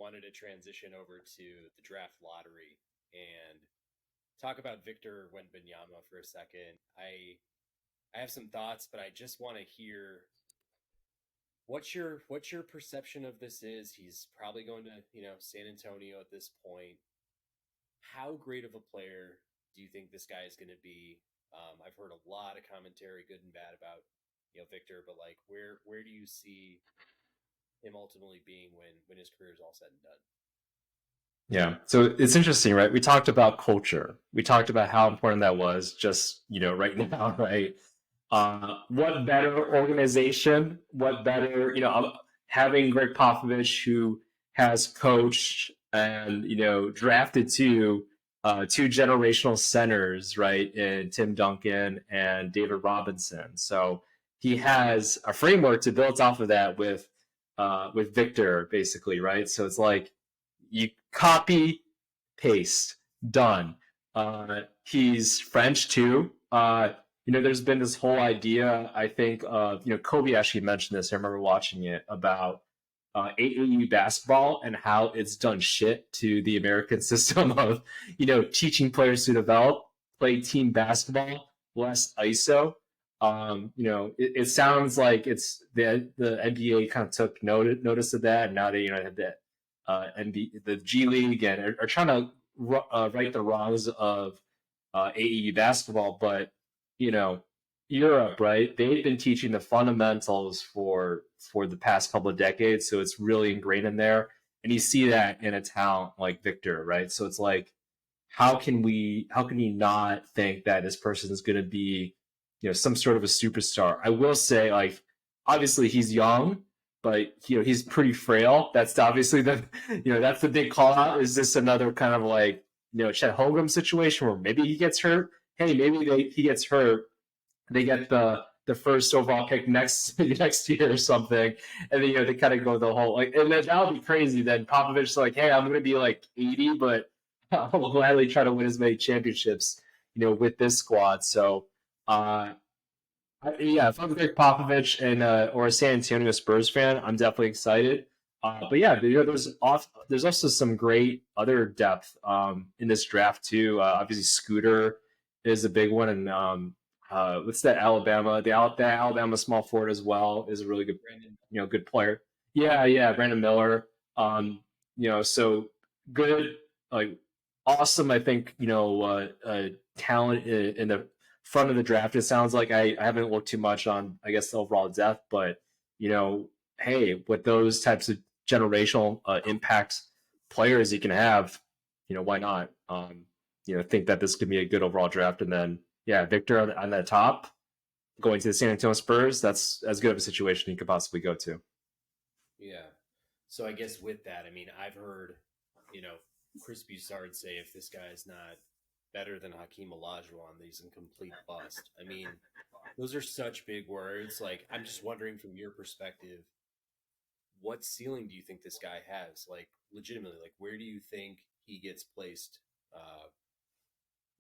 wanted to transition over to the draft lottery and talk about Victor Wembanyama for a second. I have some thoughts, but I just want to hear what your perception of this is. He's probably going to, San Antonio at this point. How great of a player do you think this guy is going to be? I've heard a lot of commentary, good and bad, about Victor, but like, where do you see him ultimately being when his career is all said and done? Yeah. So it's interesting, right? We talked about culture. We talked about how important that was just, right now, right? What better organization? What better, having Greg Popovich, who has coached and, drafted two generational centers, right? In Tim Duncan and David Robinson. So he has a framework to build off of that with Victor, basically, right? So it's like you copy, paste, done. He's French too. There's been this whole idea, I think, of, Kobe actually mentioned this. I remember watching it about AAU basketball and how it's done shit to the American system of, teaching players to develop, play team basketball, less ISO. It sounds like it's the NBA kind of took notice of that, and now they have the G League and are trying to right the wrongs of AAU basketball, but Europe, right? They've been teaching the fundamentals for the past couple of decades, so it's really ingrained in there, and you see that in a talent like Victor, right? So it's like, how can you not think that this person is going to be, some sort of a superstar? I will say, like, obviously he's young, but he's pretty frail. That's obviously that's the big call out. Is this another kind of like Chet Holmgren situation where maybe he gets hurt? Hey, maybe he gets hurt. They get the first overall pick next year or something, and then they kind of go the whole like, and then that would be crazy. Then Popovich's like, hey, I'm going to be like 80, but I'll gladly try to win as many championships, with this squad. So, yeah, if I'm Greg Popovich and or a San Antonio Spurs fan, I'm definitely excited. But yeah, there's also some great other depth in this draft too. Obviously, Scooter is a big one, and what's that Alabama? The Alabama small forward as well is a really good, good player. Yeah, Brandon Miller. So good, like awesome. I think talent in the front of the draft. It sounds like I haven't looked too much on, I guess, the overall depth, but hey, with those types of generational impact players you can have, why not? Think that this could be a good overall draft, and then yeah, Victor on the top, going to the San Antonio Spurs. That's as good of a situation you could possibly go to. Yeah. So I guess with that, I mean, I've heard, Chris Broussard say if this guy is not better than Hakeem Olajuwon, that he's a complete bust. I mean, those are such big words. Like, I'm just wondering from your perspective, what ceiling do you think this guy has? Like, legitimately, like, where do you think he gets placed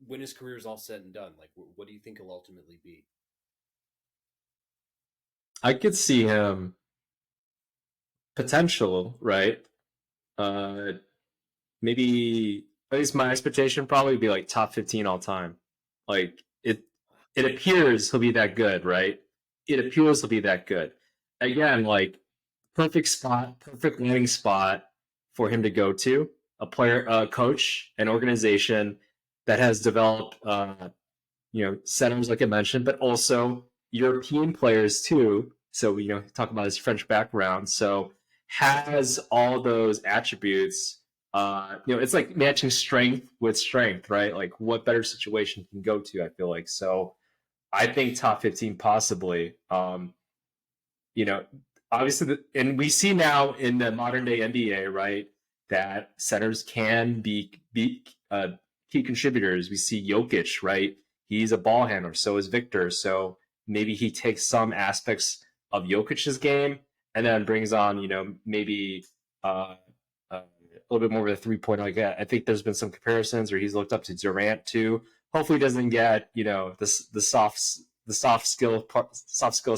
when his career is all said and done? Like, what do you think he'll ultimately be? I could see him potential, right? Maybe at least my expectation probably would be like top 15 all time. Like it appears he'll be that good, right? It appears he'll be that good. Again, like perfect spot, perfect landing spot for him to go to. A player, a coach, an organization that has developed, centers like I mentioned, but also European players too. So talk about his French background. So has all those attributes. It's like matching strength with strength, right? Like what better situation can go to? I feel like so. I think top 15 possibly. Obviously, and we see now in the modern day NBA, right, that centers can be key contributors. We see Jokic, right? He's a ball handler. So is Victor. So maybe he takes some aspects of Jokic's game and then brings on, maybe a little bit more of a 3-point. Like that. I think there's been some comparisons where he's looked up to Durant too. Hopefully, he doesn't get the soft skill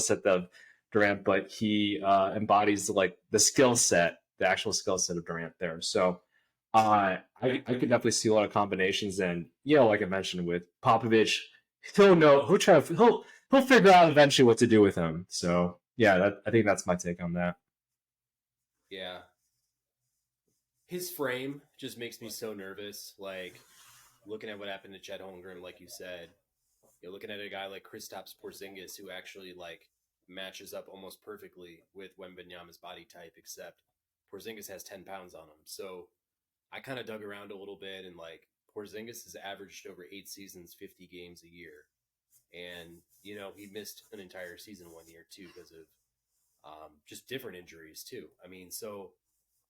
set of Durant, but he embodies like the skill set the actual skill set of Durant there. So I could definitely see a lot of combinations, and like I mentioned with Popovich, he'll figure out eventually what to do with him. So yeah, I think that's my take on that. Yeah. His frame just makes me so nervous. Like looking at what happened to Chet Holmgren, like you said, you're looking at a guy like Kristaps Porzingis who actually like matches up almost perfectly with Wembanyama's body type, except Porzingis has 10 pounds on him. So I kind of dug around a little bit, and like Porzingis has averaged over 8 seasons, 50 games a year. And, he missed an entire season one year too because of just different injuries too. I mean, so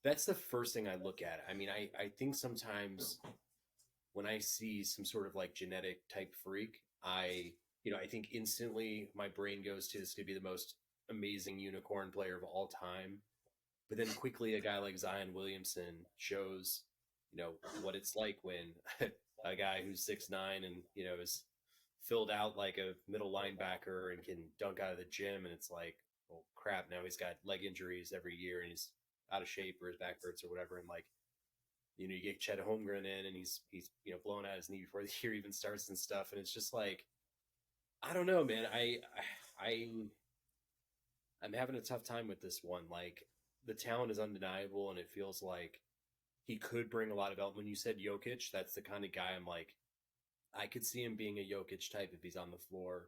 that's the first thing I look at. I mean, I think sometimes when I see some sort of like genetic type freak, I think instantly my brain goes to this could be the most amazing unicorn player of all time. But then quickly a guy like Zion Williamson shows, what it's like when a guy who's 6'9" and, is filled out like a middle linebacker and can dunk out of the gym. And it's like, well, crap, now he's got leg injuries every year and he's out of shape or his back hurts or whatever. And like, you get Chet Holmgren in and he's blowing out his knee before the year even starts and stuff. And it's just like, I don't know, man. I'm having a tough time with this one. Like the talent is undeniable and it feels like he could bring a lot of help. When you said Jokic, that's the kind of guy I'm like, I could see him being a Jokic type if he's on the floor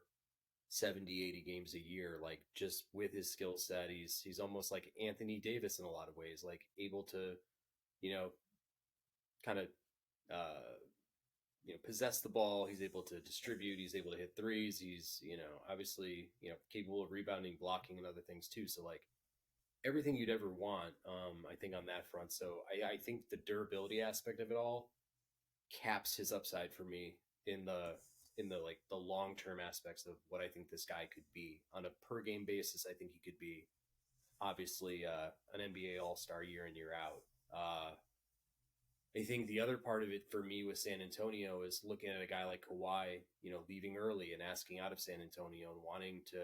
70, 80 games a year. Like just with his skill set, he's almost like Anthony Davis in a lot of ways, like able to, kind of, possess the ball. He's able to distribute. He's able to hit threes. He's, obviously, capable of rebounding, blocking, and other things too. So like everything you'd ever want, I think on that front. So I think the durability aspect of it all caps his upside for me in the like the long term aspects of what I think this guy could be on a per game basis. I think he could be obviously an NBA All Star year in year out. I think the other part of it for me with San Antonio is looking at a guy like Kawhi, leaving early and asking out of San Antonio and wanting to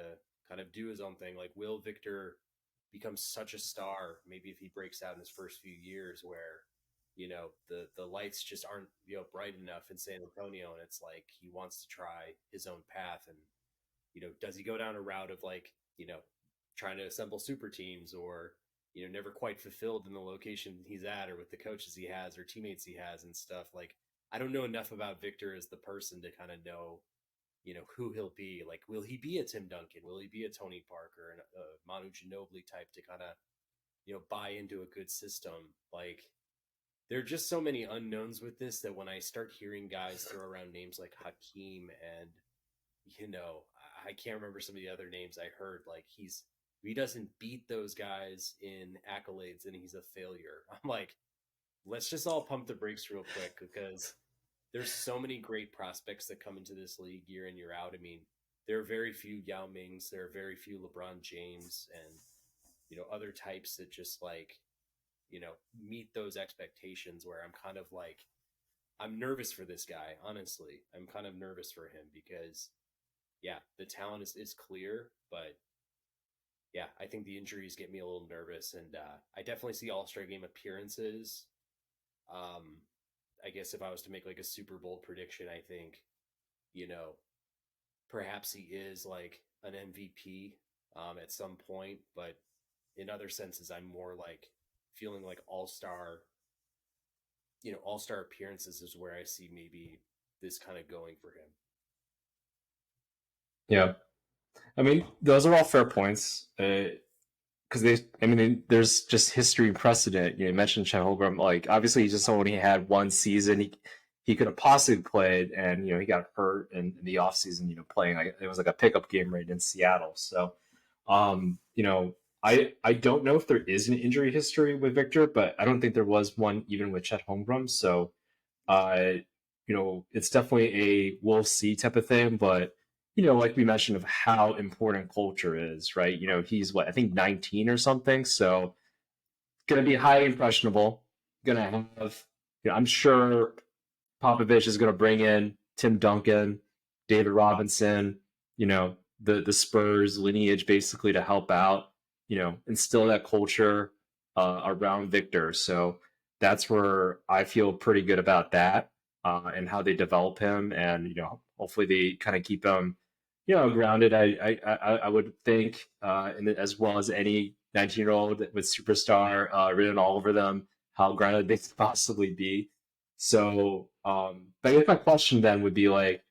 kind of do his own thing. Like, will Victor become such a star? Maybe if he breaks out in his first few years, where the lights just aren't bright enough in San Antonio, and it's like he wants to try his own path. And does he go down a route of like trying to assemble super teams, or never quite fulfilled in the location he's at or with the coaches he has or teammates he has and stuff. Like, I don't know enough about Victor as the person to kind of know, who he'll be. Like, will he be a Tim Duncan? Will he be a Tony Parker and a Manu Ginobili type to kind of, buy into a good system? Like, there are just so many unknowns with this that when I start hearing guys throw around names like Hakeem and, I can't remember some of the other names I heard, like he doesn't beat those guys in accolades and he's a failure. I'm like, let's just all pump the brakes real quick, because there's so many great prospects that come into this league year in, year out. I mean, there are very few Yao Mings, there are very few LeBron James and, other types that just like, meet those expectations, where I'm kind of like, I'm nervous for this guy. Honestly, I'm kind of nervous for him because yeah, the talent is clear, but yeah, I think the injuries get me a little nervous, and I definitely see All-Star game appearances. I guess if I was to make like a Super Bowl prediction, I think, perhaps he is like an MVP at some point, but in other senses, I'm more like feeling like All-Star appearances is where I see maybe this kind of going for him. Yeah. I mean, those are all fair points. Because there's just history and precedent. You mentioned Chet Holmgren. Like, obviously, he just only had one season. He could have possibly played, and he got hurt in the offseason. Playing like it was like a pickup game right in Seattle. So, I don't know if there is an injury history with Victor, but I don't think there was one even with Chet Holmgren. So, uh, it's definitely a we'll see type of thing, but like we mentioned of how important culture is, right? He's what, I think 19 or something. So going to be highly impressionable. Going to have, I'm sure Popovich is going to bring in Tim Duncan, David Robinson, the Spurs lineage basically to help out, instill that culture. around Victor. So that's where I feel pretty good about that and how they develop him, and hopefully they kind of keep him grounded. I would think, and as well as any 19-year-old with superstar written all over them, how grounded they could possibly be. So, but I guess my question then would be like,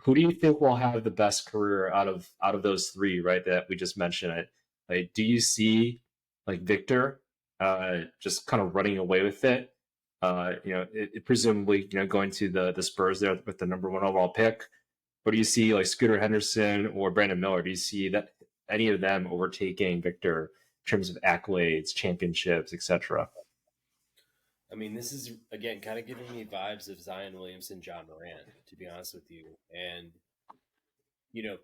who do you think will have the best career out of those three, right? That we just mentioned. Like, do you see like Victor, just kind of running away with it? Presumably, going to the Spurs there with the number one overall pick. But do you see like Scooter Henderson or Brandon Miller? Do you see that any of them overtaking Victor in terms of accolades, championships, etc.? I mean, this is again kind of giving me vibes of Zion Williamson, John Moran, to be honest with you. And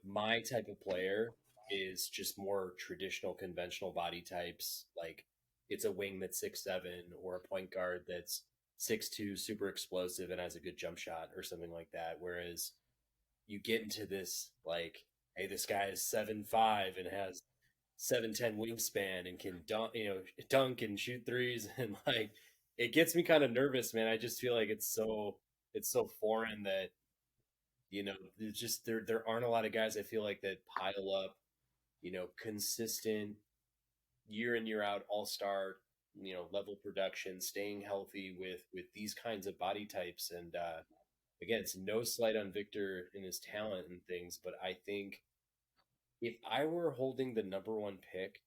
my type of player is just more traditional, conventional body types. Like it's a wing that's 6'7", or a point guard that's 6'2", super explosive and has a good jump shot or something like that. Whereas you get into this like, hey, this guy is 7'5" and has 7'10" wingspan and can dunk and shoot threes and like it gets me kind of nervous, man. I just feel like it's so foreign that there's just there aren't a lot of guys I feel like that pile up, consistent year in year out all-star, level production, staying healthy with these kinds of body types. And again, it's no slight on Victor and his talent and things, but I think if I were holding the number one pick,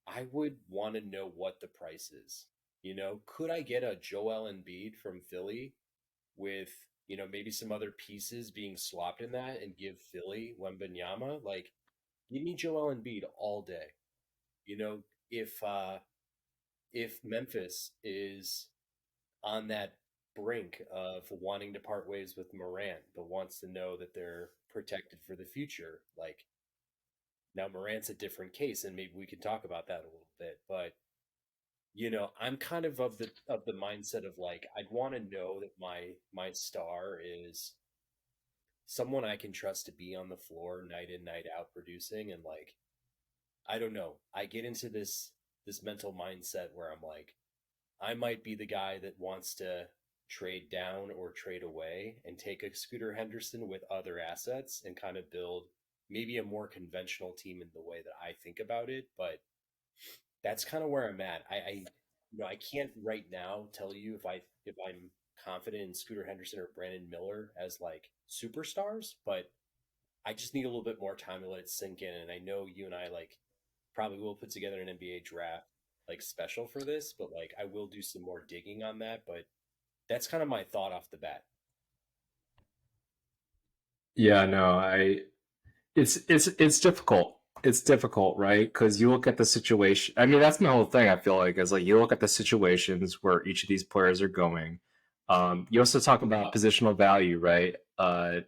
I would want to know what the price is. Could I get a Joel Embiid from Philly with, maybe some other pieces being swapped in that and give Philly Wembanyama? Like, give me Joel Embiid all day. You know, if Memphis is on that brink of wanting to part ways with Morant, but wants to know that they're protected for the future, like now Morant's a different case, and maybe we can talk about that a little bit. But I'm kind of the mindset of like I'd want to know that my star is someone I can trust to be on the floor night in night out producing. And like I don't know, I get into this mental mindset where I'm like I might be the guy that wants to trade down or trade away and take a Scooter Henderson with other assets and kind of build maybe a more conventional team in the way that I think about it. But that's kind of where I'm at. I can't right now tell you if I'm confident in Scooter Henderson or Brandon Miller as like superstars, but I just need a little bit more time to let it sink in. And I know you and I like probably will put together an NBA draft like special for this, but like I will do some more digging on that. But that's kind of my thought off the bat. Yeah, no, it's difficult. It's difficult, right? Because you look at the situation. I mean, that's my whole thing. I feel like is like you look at the situations where each of these players are going. You also talk about positional value, right?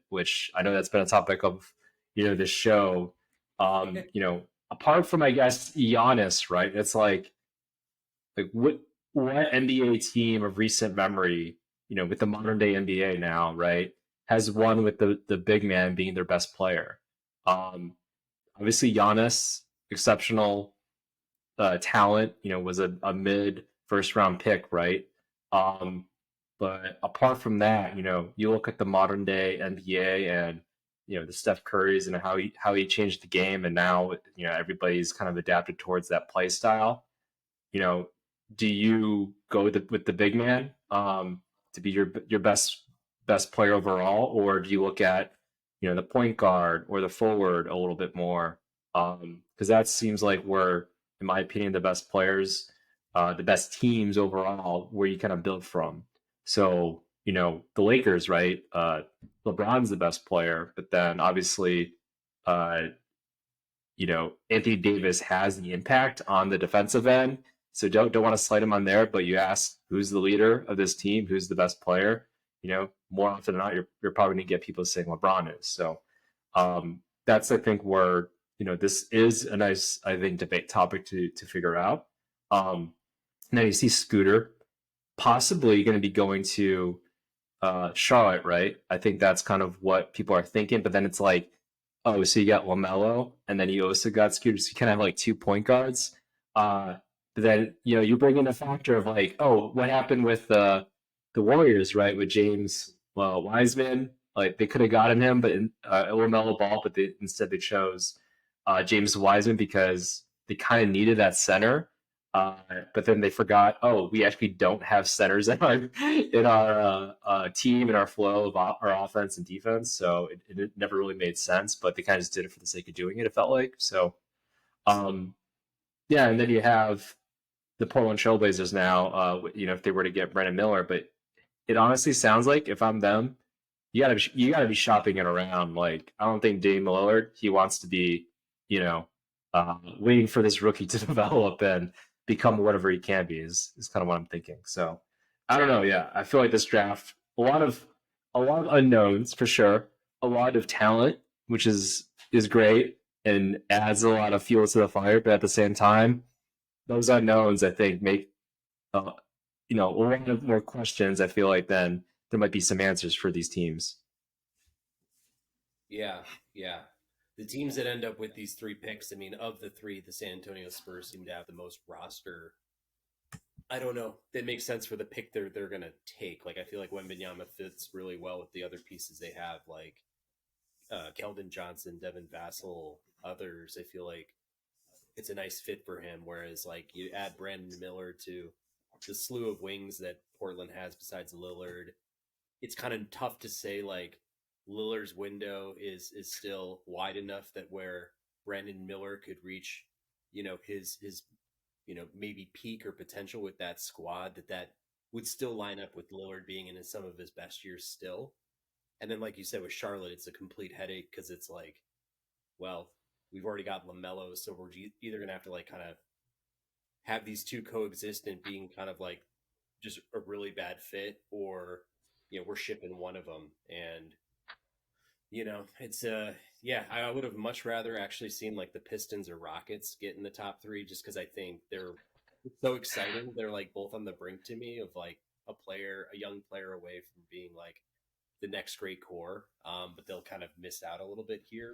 Which I know that's been a topic of this show. Apart from I guess Giannis, right? It's like what NBA team of recent memory, with the modern day NBA now, right, has won with the big man being their best player. Um, Obviously, Giannis, exceptional talent, was a mid first round pick, right? Um, but apart from that, you look at the modern day NBA and the Steph Currys and how he changed the game, and now everybody's kind of adapted towards that play style. You know, do you go with the big man to be your best player overall, or do you look at the point guard or the forward a little bit more? Because that seems like where, in my opinion, the best players, the best teams overall, where you kind of build from. So the Lakers, right? LeBron's the best player, but then obviously, uh, Anthony Davis has the impact on the defensive end. So don't want to slight him on there, but you ask who's the leader of this team, who's the best player. More often than not, you're probably going to get people saying LeBron is. So that's I think where this is a nice I think debate topic to figure out. Now you see Scooter possibly going to be going to Charlotte, right? I think that's kind of what people are thinking. But then it's like, oh, so you got LaMelo, and then you also got Scooter. So you kind of have like 2 point guards. But then, you bring in a factor of like, oh, what happened with the Warriors, right? With James, well, Wiseman, like they could have gotten him, but LaMelo Ball, but instead they chose James Wiseman because they kind of needed that center. Uh, but then they forgot, oh, we actually don't have centers in our team, in our flow of our offense and defense. So it never really made sense, but they kind of just did it for the sake of doing it, it felt like. So, um, yeah, and then you have the Portland Trailblazers now, if they were to get Brandon Miller, but it honestly sounds like if I'm them, you gotta be shopping it around. Like I don't think Damian Lillard he wants to be, waiting for this rookie to develop and become whatever he can be is kind of what I'm thinking. So I don't know. Yeah, I feel like this draft a lot of unknowns for sure, a lot of talent, which is great and adds a lot of fuel to the fire, but at the same time, those unknowns I think make uh, a lot of more questions. I feel like then there might be some answers for these teams. Yeah, yeah. The teams that end up with these three picks, I mean, of the three, the San Antonio Spurs seem to have the most roster. I don't know. That makes sense for the pick they're gonna take. Like I feel like Wembanyama fits really well with the other pieces they have, like Keldon Johnson, Devin Vassell, others. I feel like it's a nice fit for him. Whereas like you add Brandon Miller to the slew of wings that Portland has besides Lillard, it's kind of tough to say like Lillard's window is still wide enough that where Brandon Miller could reach, his maybe peak or potential with that squad that would still line up with Lillard being in some of his best years still. And then like you said with Charlotte, it's a complete headache because it's like, well, we've already got LaMelo, so we're either gonna have to like kind of have these two coexist and being kind of like just a really bad fit, or we're shipping one of them. And it's yeah, I would have much rather actually seen like the Pistons or Rockets get in the top three, just because I think they're so exciting. They're like both on the brink to me of like a young player away from being like the next great core. But they'll kind of miss out a little bit here.